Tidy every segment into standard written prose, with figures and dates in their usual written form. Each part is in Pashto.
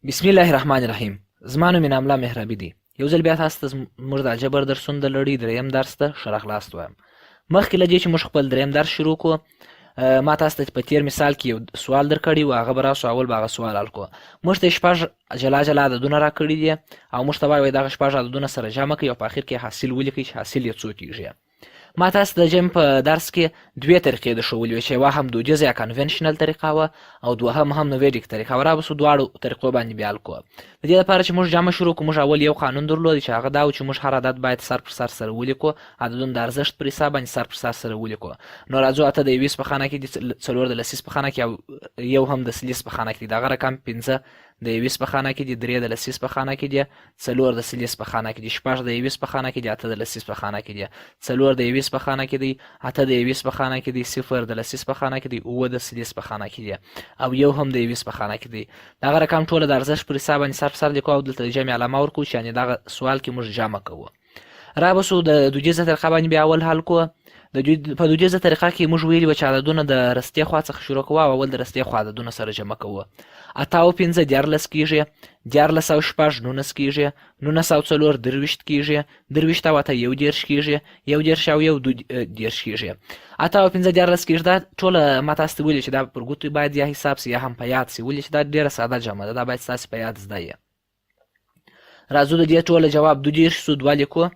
بسم الله الرحمن الرحیم. زما نوم انعام الله مهرابي دی. یو ځل بیا تاسو ته زموږ د جبر درسونه د لړۍ دریم درس ته ښه راغلاست وایم. مخکې له دې چې موږ خپل دریم درس شروع کړو، ما تاسو ته په تیر مثال کې یو سوال درکړی و، هغه به راسو اول به هغه سوال حل کړو. موږ ته شپږ جلا جلا عددونه راکړي دي او موږ ته وایي دغه شپږ عددونه سره جمع کړئ او په اخر کې حاصل ولیکئ چې حاصل یې څو کېږي. ما تاسو د جمع په درس کې دوې طریقې درښولې وې چې یوه هم دودیزه یا کنونشنل طریقه وه او دوهم هم نویډیک طریقه وه. رابسو دواړو طریقو باندې بیا حل کړو. د دې لپاره چې موږ جمع شروع کړو، موږ اول یو قانون درلود چې هغه دا و چې موږ هر عدد باید سر پر سر سره ولیکو، عددونه د ارزښت پر حساب باندې سر پر سر سره ولیکو. نو راځو اته د 20 په خانه کې دي، 4 د لسیز په خانه کې او یو هم د سلیس په خانه کې دي. دغه رقم 5 د 20 په خانه کې دي، 3 د لسیز په خانه کې دي، 4 د سلیس په خانه کې دي، 6 د 20 په خانه کې دي، 8 د لسیز په خانه کې دي، 4 د 20 په خانه کې دي، 8 د 20 په خانه کې دي، 0 د لسیز په خانه کې دي، 9 د سلیس په خانه کې دي او یو هم د 20 په خانه کې دي. دغه رقم ټول د ارزښت پر حساب باندې سر پر سر لیکو او دلته د جمع علامه ورکوو چې یعنې دغه سوال کې موږ جمع کوو. رابسو د دودیزه طریقه باندې بیا اول حل کوو. په دودیزه طریقه کې موږ ویلي وو چې عددونه د رستې خوا څخه شروع کوو او اول د رستې خوا عددونه سره جمع کوو. 8 او 5 14 کېږي، 14 او 6 19 کېږي، 19 او 4 23 کېږي، 23 او 8 21 کېږي، 21 او 1 22 کېږي. 8 او 5 14 کېږي. دا ټوله ما تاسو ته ویلي چې دا پر ګوتو باید یا حساب سي یا هم په یاد سي، ولې چې دا ډېره ساده جمع ده، دا باید ستاسې په یاد زده یې. راځو د دې ټوله جواب 22 سو 2 لیکو.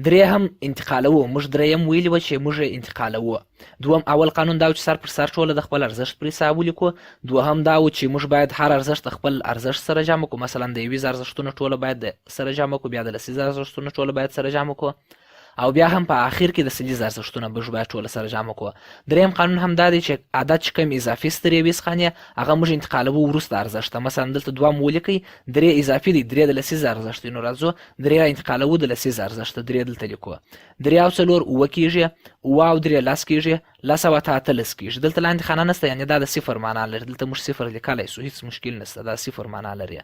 درې هم انتقالوو، موږ درېیم ویلي وه چې موږ انتقالوو. دوم اول قانون دا و چې سر پر سر ټوله د خپل ارزښت پر حساب ولیکو. دوهم دا و چې موږ باید هر ارزښت د خپل ارزښت سره جمع کړو. مثلا د 20 ارزښتونه ټوله باید سره جمع کړو، بیا د لسیز ارزښتونه ټوله باید سره جمع کړو او بیا هم په آخر کې د سلیز ارزښتونه موږ باید ټوله سره جمع کړو. درېیم قانون هم دا دی چې عدد چې کوم اضافي ستر یوې څخه هغه موږ انتقالوو وروسته ارزښت ته. مثلا دلته 2 مو ولیکئ، 3 اضافي دی، 3 د لسیز ارزښت دی، نو راځو 3 را انتقالوو د لسیز ارزښت ته، 3 دلته لیکو. 3 او 4 9 کېږي، 9 او 3 10 کېږي، 10 او 8 18 کېږي. دلته لاندې خانه نشته، یعنې دا د صفر معنا لري. دلته موږ صفر لیکلی سو، هېڅ مشکل نشته، دا صفر معنا لري.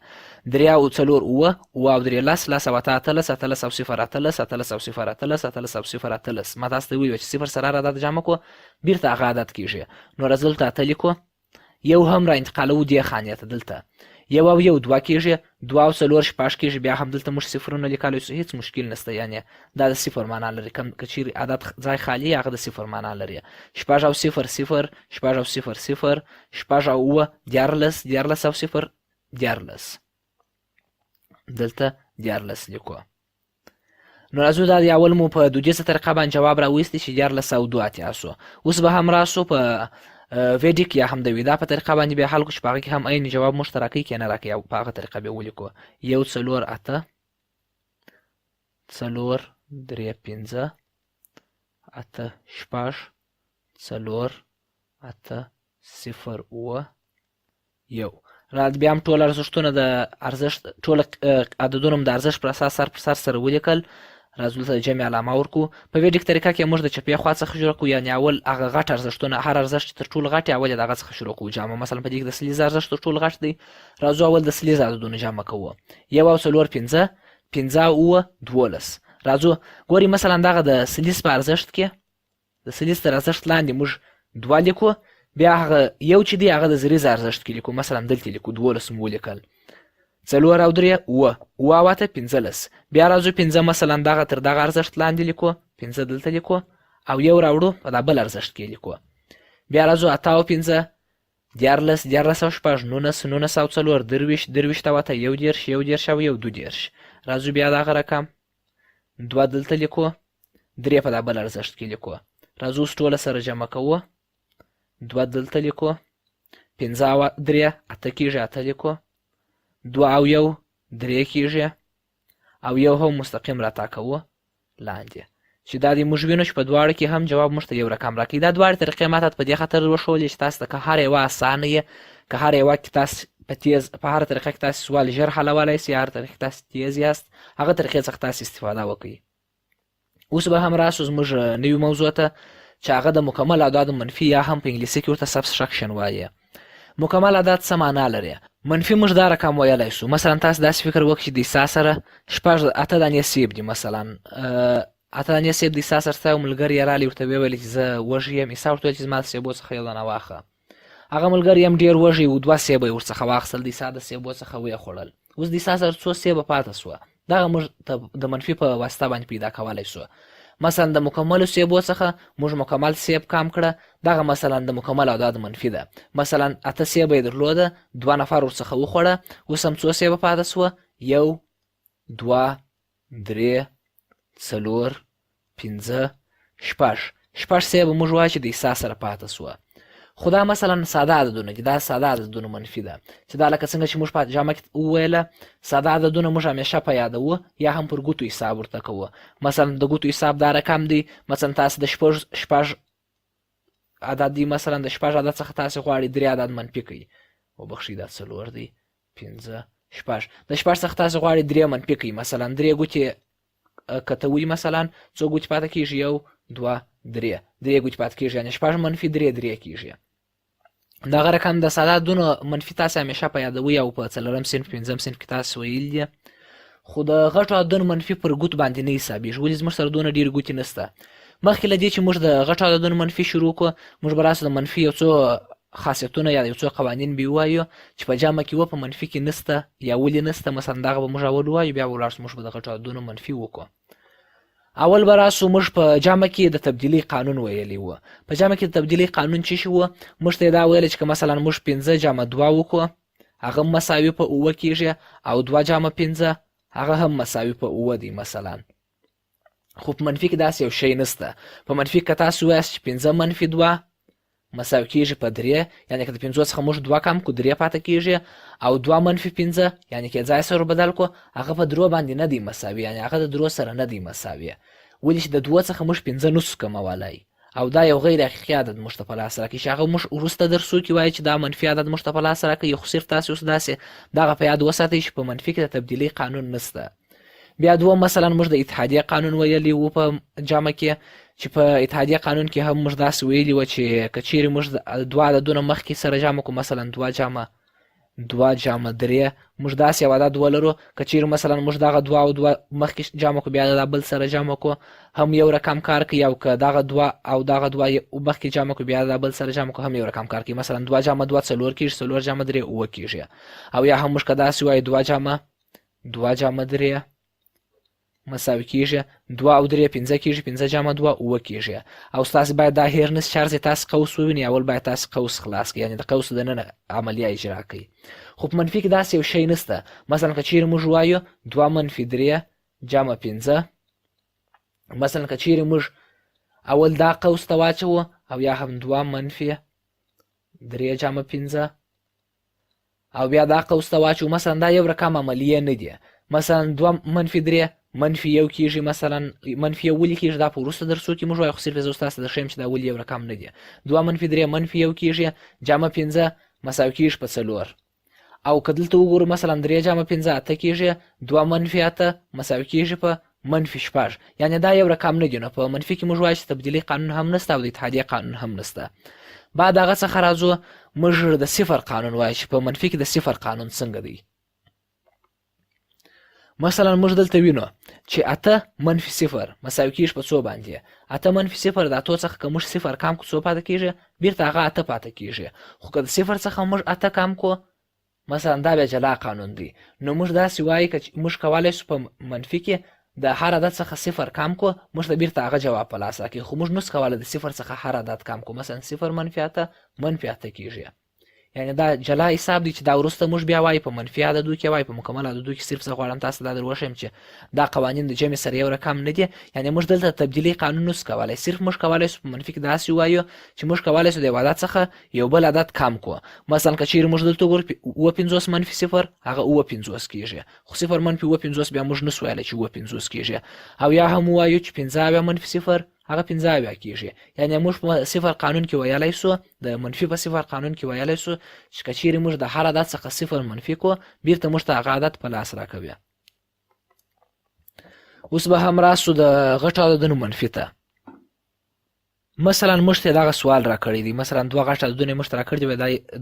3 او 4 9 9 او 3 10 10 او 8 18 18 او 0 18 18 او 0 18 18 او 0 18. ما تاسو ته ویل چې صفر سره عدد جمع کړو بیرته هغه عدد کېږي. نو راځو دلته 8 لیکو، یو هم را انتقالوو دې خانې ته. دلته 1 او 1 2 کېږي، 2 او 4 6 کېږي، بیا هم دلته موږ صفرونه لیکلی سو، هېڅ مشکل نشته، یعنې دا د صفر معنا لري. که چیرې عدد ځای خالي هغه د صفر معنا لري. 6 او 0 0، 6 او 0 0، 6 او 9 14 14 او 0 14. دلته 14 لیکو. نو راځو دا د اول مو په دودیزه طریقه باندې جواب راویستی چې 14 او 2 اتیا سو. اوس به هم راسو په ویډیک یا هم د ویدا په طریقه باندې بیا حل کړو چې په هغه کې هم عین جواب موږ ته راکوي که نه راکوي او په هغه طریقه بیا ولیکو. 1 4 8 4 3 5 8 6 4 8 0 9 1. بیا هم ټول ارزښتونه د ارزښت ټول عددونه هم د ارزښت پر اساس سر پر سر سره ولیکل. راځو دلته د جمع علامه ورکړو. په ویډیک طریقه کې موږ د چپې خوا څخه شروع کړو، یعنې اول هغه غټ ارزښتونه، هر ارزښت چې تر ټولو غټ اول یې د هغه څخه شروع کړو جمع. مثلا په دې کې د سلیز ارزښت تر ټولو غټ دی، راځو اول د سلیز عددونه جمع کوو. 1 او 4 5، 5 او 12. راځو ګورئ مثلا دغه د سلیز په ارزښت کې د سلیز تر ارزښت لاندې موږ 2 لیکو، بیا هغه یو چې دی هغه د زریز ارزښت کې لیکو، مثلا دلته لیکو 12 مو ولیکل. 4 او 3 9 او 8 15. بیا راځو 5 مثلا دغه تر دغه ارزښت لاندې لیکو، 5 دلته لیکو او یو راوړو په دا بل ارزښت کې لیکو. بیا راځو 8 او 5 14 14 او 6 19 19 او 4 23 23 او 8 21 21 او 1 22. راځو بیا دغه رقم 2 دلته لیکو، 3 په دا بل ارزښت کې لیکو. راځو اوس ټوله سره جمع کوو. 2 دلته لیکو، 5 او 3 8 کېږي، 8 لیکو، 2 او 1 3 کېږي او یو هم مستقیم راتاکوو لاندې، چې دا دې موږ وینو چې په دواړو کې هم جواب موږ ته یو رقم راکوي. دا دواړې طریقې ما ته په دې خاطر وښولې چې تاسو ته که هر یوه اسانه یې، که هر یوه کې تاسو په هره طریقه کې تاسو سوال ژر حلولی سي، هر طریقې تاسو تیز یاست، هغه طریقې څخه تاسو استفاده وکړئ. اوس به هم راسو زموږ نوي موضوع ته چې هغه د مکمل اعدادو منفي یا هم په انګلیسي کې ورته سبسټرکشن وایي. مکمل عدد څه معنا لري؟ منفي موږ دا رقم ویلی سو. مثلا تاسو داسې فکر وکړئ چې د عیسی سره 8 دانې سیب دي، مثلا 8 دانې سیب د عیسی سره ستا یو ملګری یې رالی ورته ویې ویلې چې زه وږی یم. عیسی ورته ویل چې زما د سیبو څخه یو دانه واخله. هغه ملګری هم ډېر وږی و 2 سیبه یې ورڅخه واخیستل د عیسی د سیبو څخه ویې خوړل. اوس د عیسی سره 2 سیبه پاته سوه. دغه موږ د منفي په واسطه باندې پیدا کولی سو. مثلا د مکملو سیبو څخه موږ مکمل سیب کم کړه، دغه مثلا د مکمل او دا د منفي ده. مثلا 8 سیبه یې درلوده، 2 نفر ورڅخه وخوړه، اوس هم 2 سیبه پاته سوه، 1 2 3 4 5 6 سیبه موږ وایو چې د عیسی سره پاته سوه. خو دا مثلا ساده عددونه دي، دا ساده عددونه منفي ده چې دا لکه څنګه چې موږ په جامع کې وویله ساده عددونه موږ همیشه په یادوو یا هم پر ګوتو حساب ورته کوو. مثلا د ګوتو حساب دا رقم دی، مثلا تاسو د شپږ عدد دی، مثلا د 6 عدد څخه تاسو غواړئ 3 عدد منفي کړئ، وبخښئ دا 4 دی 5 6 د 6 څخه تاسو غواړئ 3 منفي کړئ، مثلا 3 ګوتې کتوي، مثلا څو ګوتې پاته کېږي 1 2 3 ګوتې پاته کېږي، یعنې 6 منفي 3 کېږي. دغه رقم د ساده عددونو منفي تاسو همیشه په یادوئ او په 4م صنف 5م صنف کې تاسو ویل دي. خو د غټو عددونو منفي پر ګوت باندې نه حسابېږي، ولې زموږ سره دونه ډېرې ګوتې نشته. مخکې له دې چې موږ د غټو عددونو منفي شروع کړو، موږ به راسو د منفي یو څو خاصیتونه یا یو څو قوانین به ووایو چې په جمع کې و په منفي کې نشته یا ولې نشته. مثلا دغه به موږ اول ووایو، بیا به ولاړ سو موږ به د غټو عددونو منفي وکړو. اول به راسو موږ په جمع کې د تبدیلي قانون ویلی و. په جمع کې د تبدیلي قانون څه شی و؟ موږ ته دا ویل چې مثلا موږ 15 جمع 2 وکړو، هغه مساوي په 9 کېږي، او 2 جمع 15 هغه هم مساوي په 9 دی مثلا. خو په منفي کې داسې یو شی نشته. په منفي کې تاسو وایاست چې 15 منفي 2 مساوي کېږي په 3، یعنې که د 5 څخه موږ 2 کم کړو 3 پاته کېږي، او 2 منفي 15 یعنې که ځای سره بدل کړو هغه په 3 باندې نه دی مساوي، یعنې هغه د 3 سره نه دی مساوي. ولې چې د 2 څخه موږ 15 نسو کمولی، او دا یو غیر حقیقي عدد موږ ته په لاس راکوي چې هغه موږ وروسته درسو کې وایي چې دا منفي عدد موږ ته په لاس راکوي. خو صرف تاسې اوس داسې دغه په یاد وساتئ چې په منفي کې د تبدیلي قانون نشته. بیا دوم مثلا موږ د اتحادیه قانون ویلی و په جمع کې، چې په اتحادیه قانون کې هم موږ داسې ویلي و چې که چیرې موږ 2 عددونه مخکې سره جمع کړو، مثلا 2 جمع 3 موږ داسې یو عدد ولرو، که چیرې مثلا موږ دغه 2 او 2 مخکې جمع کړو بیا د بل سره جمع کړو هم یو رقم کار کوي، او که دغه 2 او دغه 2 مخکې جمع کړو بیا د بل سره جمع کړو هم یو رقم کار کوي. مثلا 2 جمع 2 4 کېږي، 4 جمع 3 9 کېږي. او یا هم موږ که داسې وایو 2 جمع 3 مساوي کېږي 2 او 3 15 کېږي، 15 جمع 2 9 کېږي. او تاسو باید دا هیر نس چارځ تاسو قوس ووینئ، اول باید تاسو قوس خلاص کړئ، یعنې د قوس دننه عملیه اجرا کړئ. خو په منفي کې داسې یو شی نشته. مثلا که چیرې موږ وایو 2 منفي 3 جمع 15، مثلا که چیرې موږ اول دا قوس ته واچوو او یا هم 2 منفي 3 جمع 15 او بیا دا قوس ته واچوو، مثلا دا یو رقم عملیه نه دی. مثلا 2 منفي 3 منفي 1 کېږي، مثلا منفي 1 ولې کېږي دا په وروسته درسو کې موږ وایو، خو صرف زه اوس تاسو ته درښیم چې دا ولې یو رقم نه دی. 2 منفي 3 منفي 1 کېږي، جمع 15 مساوي کېږي په 4. او که دلته وګورو مثلا 3 جمع 15 8 کېږي، 2 منفي 8 مساوي کېږي په منفي 6، یعنې دا یو رقم نه دی. نو په منفي کې موږ وایو چې تبدیلي قانون هم نشته او د اتحادیه قانون هم نشته. بعد هغه څخه راځو موږ د صفر قانون وایو چې په منفي کې د صفر قانون څنګه دی. مثلا موږ دلته وینو چې 8 منفي 0 مساوي کېږي په 2 باندې. 8 منفي 0 د 8 څخه که موږ 0 کم کړو 2 پاته کېږي، بیرته هغه 8 پاته کېږي. خو که د 0 څخه موږ 8 کم کړو مثلا دا بیا جلا قانون دی. نو موږ داسې وایو که موږ کولی سو په منفي کې د هر عدد څخه 0 کم کړو موږ ته بیرته هغه جواب په لاس راکړي، خو موږ نسو کولی د 0 څخه هر عدد کم کړو. مثلا 0 منفي 8 منفي 8 کېږي، یعنې دا جلا حساب دی چې دا وروسته موږ بیا وایو په منفي عددو کې وایو په مکمل عددو کې. صرف زه غواړم تاسو دا در وښیم چې دا قوانین د جمع سره یو رقم نه دي، یعنې موږ دلته تبدیلي قانون نسو کولی. صرف موږ کولی سو په منفي کې داسې ووایو چې موږ کولی سو د یو عدد څخه یو بل عدد کم کړو. مثلا که چیرې موږ دلته وګورو 50 منفي 0 هغه 50 کېږي، خو 0 منفي 50 بیا موږ نسو ویلی چې 50 کېږي. او یا هم ووایو چې 15 منفي 0 هغه 15 کېږي، یعنې موږ په صفر قانون کې ویلی سو، د منفي په صفر قانون کې ویلی سو چې که چیرې موږ د هر عدد څخه 0 منفي کړو بیرته موږ ته هغه عدد په لاس راکوي. اوس به هم راسو د غټو عددونو منفي ته. مثلا موږ ته دغه سوال راکړی دی، مثلا 2 غټ عددونه موږ ته راکړي دي،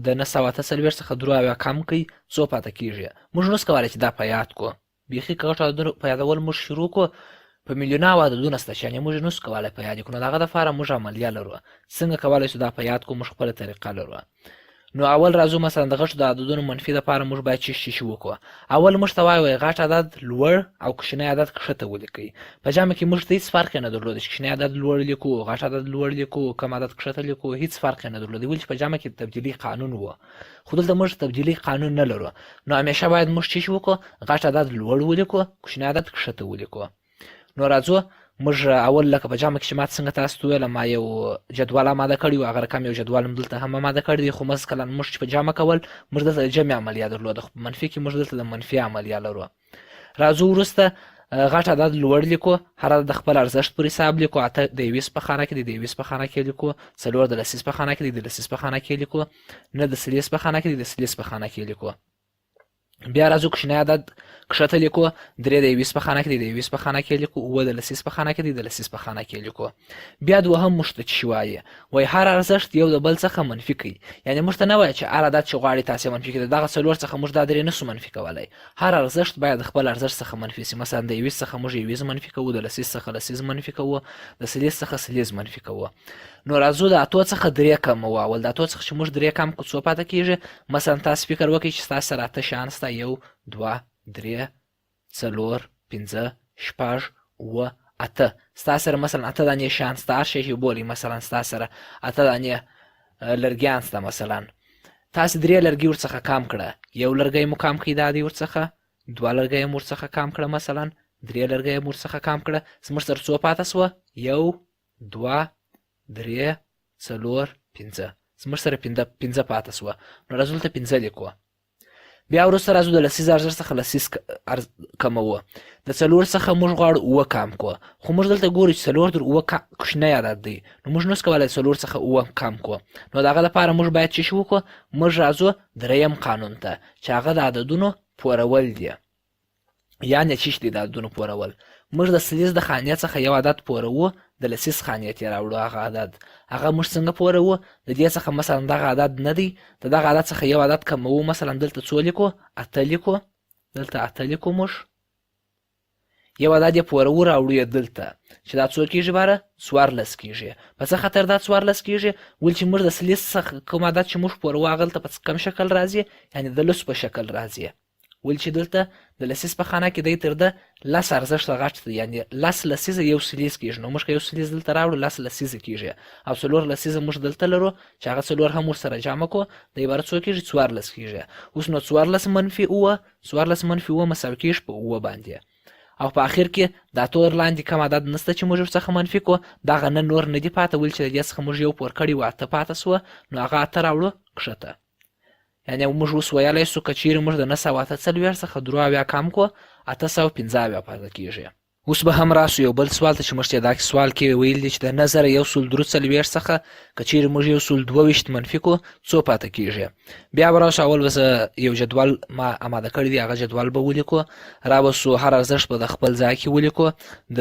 د 948 څخه 3 کم کړئ 100 پاته کېږي. موږ نسو کولی چې دا په یاد کړو. بیخي که غټو عددونو په یادول موږ شروع کړو په میلیوناو عددونه شته چې یعنې موږ نسو کولی په یاد یې کړو. نو د هغه دپاره موږ عملیه لرو. څنګه کولی سو دا په یاد کړو؟ موږ خپله طریقه لرو. نو اول راځو مثلا د غټو د عددونو منفي دپاره موږ باید چی وکړو. اول موږ ته وایي غټ عدد لوړ او کوچنی عدد کښته ولیکئ. په جمع کې موږ ته هېڅ فرق یې نه درلود چې کوچنی عدد لوړ لیکو، غټ عدد لوړ لیکو، کم عدد کښته لیکو، هېڅ فرق یې نه درلود، ولې چې په جمع کې تبدیلي قانون و. خو دلته موږ تبدیلي قانون نه لرو، نو همیشه باید موږ چی وکړو، غټ عدد لوړ ولیکو، کوچنی عدد کښته ولیکو. نو راځو موږ اول لکه په جمع کې چې ما څنګه تاسو ته ویله ما یو جدول اماده کړی و، هغه رقم یو جدول هم دلته هم اماده کړی دی. خو مثلا موږ چې په جمع کول موږ دلته د جمع عملیه درلوده، خو په منفي کې موږ دلته د منفي عملیه لرو. راځو وروسته غټ عدد لوړ لیکو، هر عدد د خپل ارزښت پر حساب لیکو. 8 د 20 په خانه کې دی، د 20 په خانه کې لیکو. 4 د لسیز په خانه کې دی، د لسیز په خانه کې لیکو. 9 د سلیس په خانه کې دی، د سلیس په خانه کې لیکو. بیا راځو کوچنی عدد کښته لیکو. 3 د 20 په خانه کې دی، د 20 په خانه کې لیکو. 9 د لسیز په خانه کې دی، د لسیز په خانه کې لیکو. بیا دوهم موږ ته چی وایي، وایي هر ارزښت یو د بل څخه منفي کړئ. یعنې موږ ته نه وایي چې هر عدد چې غواړئ تاسې منفي کړئ، دغه 4 څخه موږ دا 3 نسو منفي کولی. هر ارزښت باید د خپل ارزښت څخه منفي سي. مثلا د 20 څخه موږ 20 منفي کوو، د لسیز څخه لسیز منفي کوو، د سلیز څخه سلیز منفي کوو. نو راځو د 8 څخه 3 کموو. اول د 8 څخه چې موږ 3 کم کړو څو پاته کېږي؟ مثلا تاسو فکر وکړئ چې ستاسو سره 8 شیان شته، 1 2 3 4 5 6 7 8. ستاسو سره مثلا 8 دانې شیان شته، هر شی چې بولئ. مثلا ستاسو سره 8 دانې لرګیان شته، مثلا تاسو 3 لرګي ورڅخه کم کړه، 1 لرګی مو کم کړئ دا دی ورڅخه، 2 لرګی مو ورڅخه کم کړه، مثلا 3 لرګی مو ورڅخه کم کړه. زموږ سره څو پاته سوه؟ 1 2 3 4 5. زموږ سره 5 پاته سوه. نو راځو دلته 5 لیکو. بیا وروسته راځو د لسیز ارزښت څخه لسیز کموو. د 4 څخه موږ غواړو 9 کم کړو، خو موږ دلته ګورو چې 4 تر 9 کوچنی عدد دی، نو موږ نسو کولی 4 څخه 9 کم کړو. نو د هغه لپاره موږ باید څه وکړو؟ موږ راځو دریم قانون ته چې هغه د عددونو پورول دی. یعنې څه دی د عددونو پورول؟ موږ د سلیز د خانې څخه یو عدد پوروو، د لسیز خانې ته یې راوړو هغه عدد. هغه موږ څنګه پوروو؟ د دې څخه مثلا دغه عدد نه دی، د دغه عدد څخه یو عدد کموو. مثلا دلته څو لیکو؟ 8 لیکو. دلته 8 لیکو. موږ یو عدد یې پوروو، راوړو یې دلته، چې دا څو کېږي باره؟ 14 کېږي. په څه خاطر دا 14 کېږي؟ ولې چې موږ د سلیز څخه کوم عدد چې موږ پوروو هغه دلته په کم شکل راځي، یعنې د لسو په شکل راځي. ولې چې دلته د لسیز په خانه کې دی تر ده 10 ارزښت غټ دی، یعنې 10 لسیزه یو سلیز کېږي. نو موږ که یو سلیز دلته راوړو 10 لسیزه کېږي، او 4 لسیزه موږ دلته لرو چې هغه 4 هم ورسره جمع کړو، د عبارت څو کېږي؟ 14 کېږي. اوس نو 14 منفي 9 مساوي کېږي په 9 باندې. او په آخر کې دا تور لاندې کم عدد نسته چې موږ ورڅخه منفي کړو، دغه نه نور نه دي پاته، ولې چې د دې څخه موږ یو پور کړي و 8 پاته سوه، نو هغه 8 راوړو کښته. یعنې موږ اوس ویلی سو که چیرې موږ د 948 څخه 3 کم کړو 815 پاته کېږي. اوس به هم راسو یو بل سوال ته چې موږ ته دا سوال کې ویل دي چې د 9143 څخه که چیرې موږ 122 منفي کړو څو پاته کېږي. بیا به راسو اول به زه یو جدول ما اماده کړی دی، هغه جدول به ولیکو. رابسو هر ارزښت به د خپل ځای کې ولیکو. د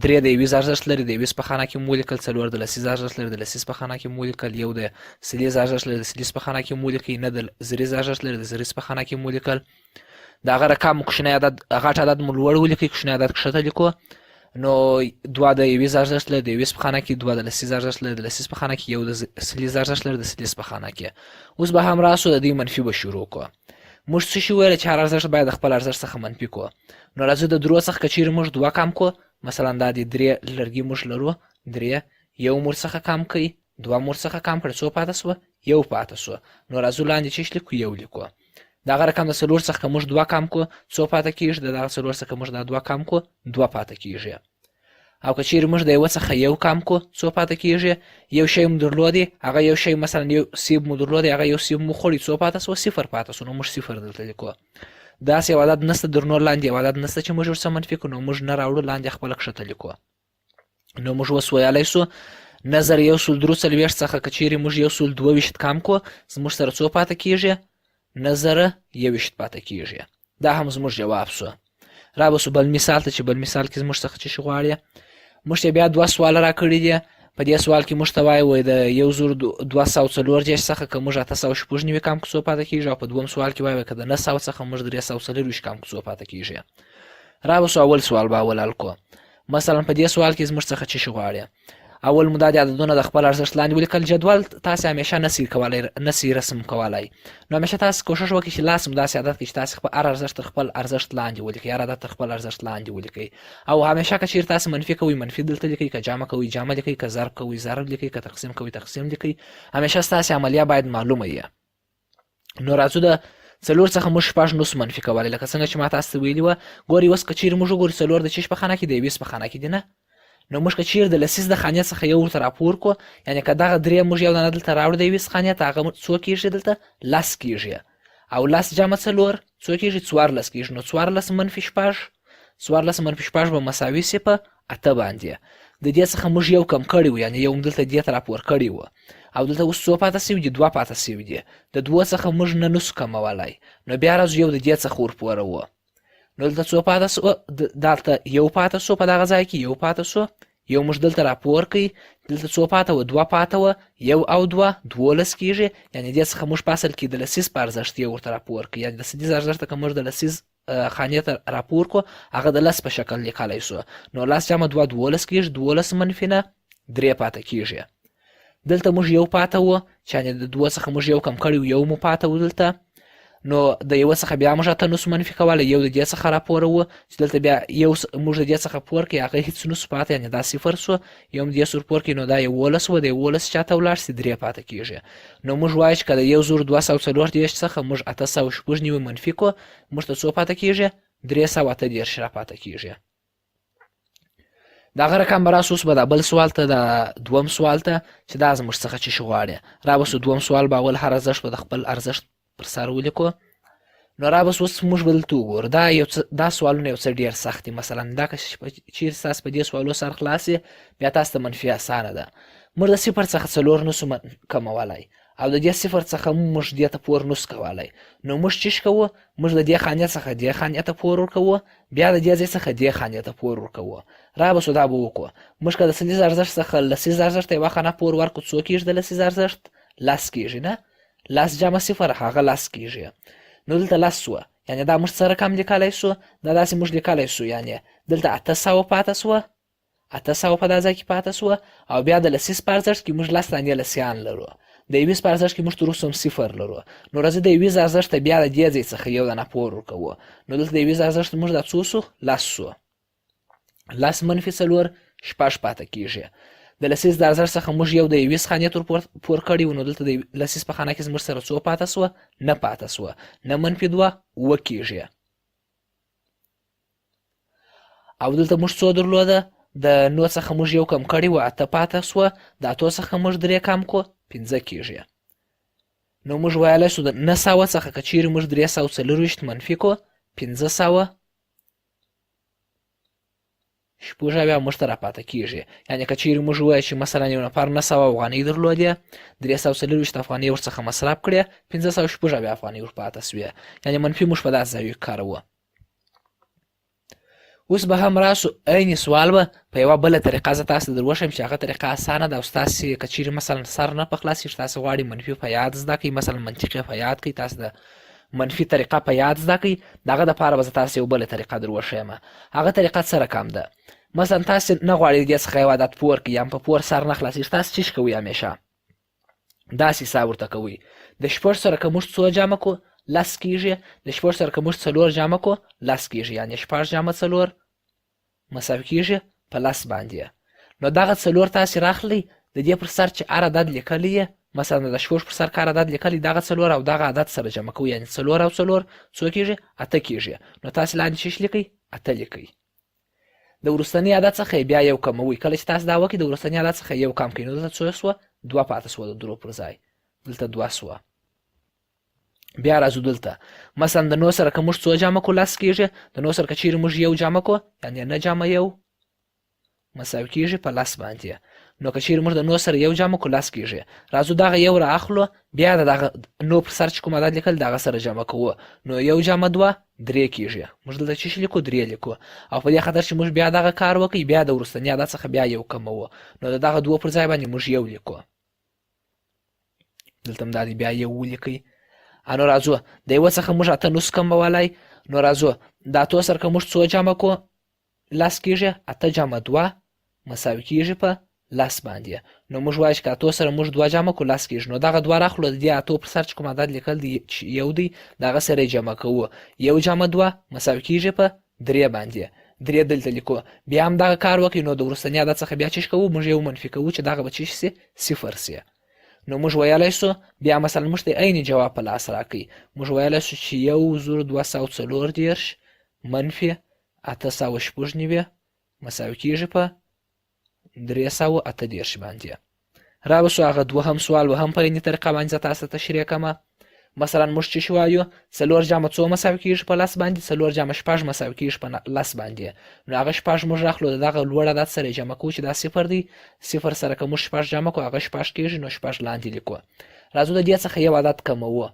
3 د 20 ارزښت لري، د 20 په خانه کې مو ولیکل. 4 د لسیز ارزښت لري، د لسیز په خانه کې مو ولیکل. 1 د سلیز ارزښت لري، د سلیز په خانه کې مو ولیکئ. 9 د زریز ارزښت لري، د زریز په خانه کې مو ولیکل. د هغه رقم کوچنی عدد غټ عدد مو لوړ ولیکئ، کوچنی عدد کښته لیکو. نو 2 د 20 ارزښت لري، د 20 په خانه کې. 2 د لسیز ارزښت لري، د لسیز په خانه کې. 1 د سلیز ارزښت لري، د سلیز په خانه کې. اوس به هم راسو د دې منفي به شروع کړو. موږ څه شي ویل چې هر ارزښت باید د خپل ارزښت څخه منفي کړو. نو راځو د 3 څخه که چیرې موږ 2 کم کړو، مثلا دا د 3 لرګي موږ لرو، 3 1 مو ورڅخه کم کړئ، 2 مو ورڅخه کم کړئ، څو پاته سوه؟ 1 پاته سوه. نو راځو لاندې څه لیکو؟ 1 لیکو. دغه رقم د 4 څخه موږ 2 کم کړو څو پاته کېږي؟ د دغه 4 څخه موږ دا 2 کم کړو 2 پاته کېږي. او که چیرې موږ د 1 څخه 1 کم کړو څو پاته کېږي؟ یو شی مو درلودی، هغه یو شی مثلا یو سیب مو درلودی، هغه یو سیب مو خوړی، څو پاته سوه؟ 0 پاته سو. نو موږ 0 دلته لیکو. داسې یو عدد نسته در نور لاندې یو عدد نسته چې موږ ورڅخه منفي کړو، نو موږ نه راوړو، لاندې خپله کښته لیکو. نو موږ اوس ویلی سو 9143 څخه که چیرې موږ 122 کم کړو زموږ سره څو پاته کېږي؟ 921 پاته کېږي. دا هم زموږ جواب سو. رابسو بل مثال ته چې بل مثال کې زموږ څخه څه شي غواړي. موږ ته بیا 2 سواله راکړي دي. په دې سوال کې موږ ته وایي د 1240 څخه که موږ 896 کم کړو څو پاته کېږي، او په دویم سوال کې وایي که د 900 څخه موږ 340 کم کړو څو پاته کېږي. رابسو اول سوال به اول حل کړو. مثلا په دې سوال کې زموږ څخه څه شي غواړي؟ اول مو دا د عددونه د خپل ارزښت لاندې ولیکل. جدول تاسې همیشه نسی رسم کولی، نو همیشه تاسې کوشش وکړئ چې لاس مو داسې عادت کړئ چې تاسې هر ارزښت تر خپل ارزښت لاندې ولیکئ، هر عدد تر خپل ارزښت لاندې ولیکئ. او همیشه که چیرې تاسې منفي کوئ منفي دلته لیکئ، که جمع کوئ جمع لیکئ، که ضرب کوئ ضرب لیکئ، که تقسیم کوئ تقسیم لیکئ. همیشه ستاسې عملیه باید معلومه وي. نو راځو د 4 څخه موږ 6 نسو منفي کولی، لکه څنګه چې ما تاسو ته ویلي وه. ګورئ اوس که چیرې موږ وګورو 4 د چیش په خانه کې د 20 په خانه کې دي نه، نو موږ که چیرې د لسیز د خانې څخه یو ورته راپور کړو، یعنې که دغه 3 موږ یو دانه دلته راوړو د 20 خانې ته، هغه څو کېږي دلته 10 کېږي، او 10 جمع 4 څو کېږي 14 کېږي. نو 14 منفي 6 14 منفي 6 به مساوي سي په 8 باندې. د دې څخه موږ یو کم کړی و، یعنې یو دلته دې ته راپور کړی و، او دلته اوس څو پاته سوي دي 2 پاته سوي دي. د 2 څخه موږ نه نسو کمولی، نو بیا راځو یو د دې څخه ورپوروو. نو دلته څو پاته سو، دلته یو پاته سو په دغه ځای کې یو پاته سو، یو موږ دلته راپور کوي، دلته څو پاته و 2 پاته و، یو او 2 12 کېږي، یعنې دې څخه موږ په اصل کې د لسیز په ارزښت یو ورته راپور کوي، یعنې د لسیز ارزښت ته که موږ د لسیز خانې ته راپور کړو هغه د 10 په شکل لیکلی سو. نو 10 جمع 2 12 کېږي، 12 منفي نه 3 پاته کېږي. دلته موږ یو پاته و، چې یعنې د 2 څخه موږ یو کم کړی و، یو مو پاته و دلته. نو د 1 څخه بیا موږ 8 نسو منفي کولی، یو د دې څخه راپوروو، چې دلته بیا یو موږ د دې څخه پور کړي، هغه هېڅ نسو پاته، یعنې دا 0 سو، یو د دې سور پور کړي، نو دا 11 و، د 11 چاته ولاړ سي 3 پاته کېږي. نو موږ وایو چې که د 1240 څخه موږ 806 منفي کړو، موږ ته څو پاته کېږي 328 راپاته کېږي. دغه رقم به راسو اوس به د بل سوال ته، د دوم سوال ته، چې دا زموږ څخه چې شي غواړي. رابسو دوم سوال به اول هر ارزښت به د خپل ارزښت پر سر ولیکو. نو رابسو اوس موږ به دلته وګورو، دا سوالونه یو څه ډېر سخت دي. مثلا دا که چیرې ستاسو په دې سوالو سر خلاص وي، بیا تاسو ته منفي اسانه ده. موږ د 0 څخه 4 نسو کمولی، او د دې 0 څخه موږ دې ته پور نسو کولی. نو موږ چیش کوو، موږ د دې خانې څخه دې خانې ته پور ورکوو، بیا د دې ځای څخه دې خانې ته پور ورکوو. رابسو دا به وکړو، موږ که د سلیز ارزښت څخه لسیز ارزښت ته یوه خانه پور ورکړو، څو کېږي د لسیز ارزښت 10 کېږي نه، 10 جمع 0 هغه 10 کېږي. نو دلته 10 سوه، یعنې دا موږ څه رقم لیکلی سو، دا داسې موږ لیکلی سو، یعنې دلته 800 پاته سوه، 800 په دا ځای کې پاته سوه، او بیا د لسیز په ارزښت کې موږ 10 دانې لسیان لرو، د 20 په ارزښت کې موږ تر اوسه هم 0 لرو. نو راځئ د 20 ارزښت ته بیا د دې ځای څخه یو دانه پور ورکوو. نو دلته د 20 ارزښت موږ دا څو سو 10 سو، 10 منفي 4 6 پاته کېږي. د لسیز د ارزښت څخه موږ یو د 20 خانې ته پور کړي و، نو دلته د لسیز په خانه کې زموږ سره څو پاته سوه 9 پاته سوه، 9 منفي 2 اووه کېږي. او دلته موږ څو درلوده، د 9 څخه موږ یو کم کړي و 8 پاته سوه، د 8 څخه موږ 3 کم کړو 15 کېږي. نو موږ ویلی سو د 900 څخه که چیرې موږ 340 منفي کړو 1500 شپږ اویا موږ ته راپاته کېږي. یعنې که چیرې موږ ووایو چې مثلا یو نفر 900 افغانۍ درلودې، 340 افغانۍ ورڅخه مصرف کړې، 506 افغانۍ ورپاته سوې، یعنې منفي موږ په داسې ځایو کې کاروو. اوس به هم راسو عین سوال به په یوه بله طریقه زه تاسو ته در وښیم چې هغه طریقه اسانه ده، او ستاسې که چیرې مثلا سر نه په خلاصېږي، تاسو غواړئ منفي په یاد زده کړئ، مثلا منطق یې په یاد کړئ، تاسو د منفي طریقه په یاد زده کړئ، د هغه دپاره به زه تاسو یو بله طریقه در وښیم. هغه طریقه څه رقم ده؟ مثلا تاسو نه غواړئ د دې څخه یو عدد پور کړئ، یا په پور سر نه خلاصېږي، تاسو چیش کوئ همیشه داسې حساب ورته کوئ، د 6 سره که موږ څو جمع کړو 10 کېږي، د 6 سره که موږ 4 جمع کړو 10 کېږي، یعنې 6 جمع 4 مساوي کېږي په 10 باندې. نو دغه 4 تاسې راخلئ، د دې پر سر چې هر عدد لیکلی یې، مثلا د 6 پر سر که هر عدد لیکلی، دغه 4 او دغه عدد سره جمع کوئ، یعنې 4 او 4 څو کېږي 8 کېږي. نو تاسې لاندې چیش لیکئ 8 لیکئ. د وروستني عدد څخه بیا یو کموئ، کله چې تاسو دا وکړئ د وروستني عدد څخه یو کم کړئ، نو دلته څو سوه 2 پاته سوه، د درو پر ځای دلته 2 سوه. بیا راځو دلته مثلا د 9 سره که موږ څو جمع کړو 10 کېږي، د 9 سره که چیرې موږ یو جمع کړو، یعنې 9 جمع 1 مساوي کېږي په 10 باندې. نو که چیرې موږ د 9 سره یو جمع کړو 10 کېږي، راځو دغه یو را اخلو، بیا د دغه 9 پر سر چې کوم عدد لیکل دغه سره جمع کوو، نو 1 جمع 2 3 کېږي. موږ دلته څه لیکو 3 لیکو، او په دې خاطر چې موږ بیا دغه کار وکړئ، بیا د وروستني عدد څخه بیا یو کموو، نو د دغه 2 پر ځای باندې موږ یو لیکو، دلته هم دا دی بیا یو ولیکئ. نو راځو د 1 څخه موږ 8 نسو کمولی، نو راځو د 8 سره که موږ څو جمع کړو 10 کېږي، 8 جمع 2 مساوي کېږي په لس باندې. نو موږ وایو چې که اتو سره موږ 2 جمع کړو 10 کېږي. نو دغه 2 راخلو د دې اتو پر سر چې کوم عدد لیکل دی چې یو دی د هغه سره یې جمع کوو. 1 جمع 2 مساوي کېږي په 3 باندې. 3 دلته لیکو. بیا هم دغه کار وکړئ. نو د وروستني عدد څخه بیا څه کوو موږ یو منفي کوو چې دغه به څه شي 0 سي. نو موږ ویلی سو بیا مثلا موږ ته عین جواب په لاس راکړئ. موږ ویلی سو چې 1240 منفي 896 مساوي کېږي په 338 باندې. راوسو هغه دوهم سوال و هم په عیني طریقه باندې زه تاسو ته تشریح کړمه. مثلا موږ څه شی وایو 4 جمع 2 مساوي کېږي په 10 باندې. 4 جمع 6 مساوي کېږي په 10 باندې. نو هغه 6 موږ راخلو د دغه لوړ عدد سره یې جمع کوو چې دا 0 دی. 0 سره که موږ 6 جمع کړو هغه 6 کېږي. نو 6 لاندې لیکو. راځو د دې څخه یو عدد کموو.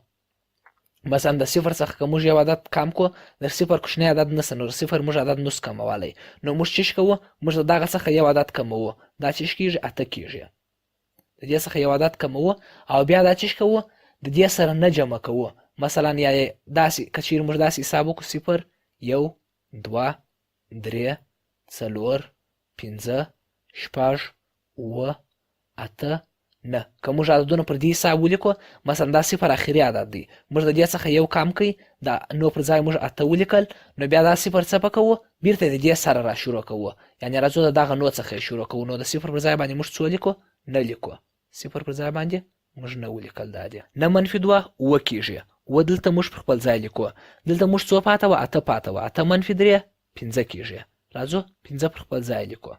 مثلا د 0 څخه که موږ یو عدد کم کړو د 0 کوچنی عدد نسته نو د 0 موږ عدد نس کمولی. نو موږ څه کوو موږ د دغه څخه یو عدد کموو. دا څه کېږي 8 کېږي. د دې څخه یو عدد کموو او بیا دا څه کوو د دې سره نه جمع کوو. مثلا یا داسې که چیرې موږ داسې حساب وکړو 0 1 2 3 4 5 6 7 8 9. که موږ عددونه پر دې حساب ولیکو مثلا دا 0 اخري عدد دی. موږ د دې څخه یو کم کړئ دا نو پر ځای موږ 8 ولیکل. نو بیا دا 0 څه کوو بیرته د دې سره را شروع کوو. یعنی راځو د دغه نو څخه شروع کوو. نو د 0 پر ځای باندې موږ څه لیکو نه لیکو. 0 پر ځای باندې موږ نه ولیکل. دا دی نه منفي 2 و کېږي. و دلته موږ پر خپل ځای لیکو. دلته موږ څو پاته و 8 پاته و. 8 منفي 3 5 کېږي. راځو 5 پر خپل ځای لیکو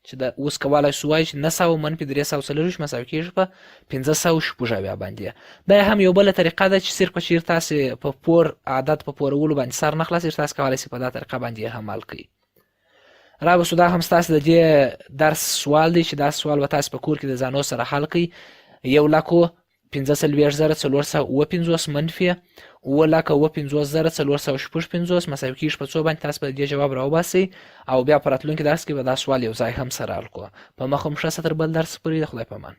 چې دا اوس کولای سو وایو چې 900 منفي 340 مساوي کېږي په 516 باندې. دا هم یو بله طریقه ده چې صرف چیرې تاسې په پور عدد په پورولو باندې سر نه خلاصېږي تاسې کولی سئ په دا طریقه باندې یې هم حل کړئ. راوستو دا هم ستاسې د دې درس سوال دی چې دا سوال به تاسې په کور کې د ځانو سره حل کړئ. 1,45,450 منفي 7,45,455 مساوي کېږي په 2 باندې. تاسو به د دې جواب راوباسئ او بیا په راتلونکي درس کې به دا سوال یو ځای هم سره حل کړو. په مخه مو ښه ستر بل درس پورې د خدای په امان.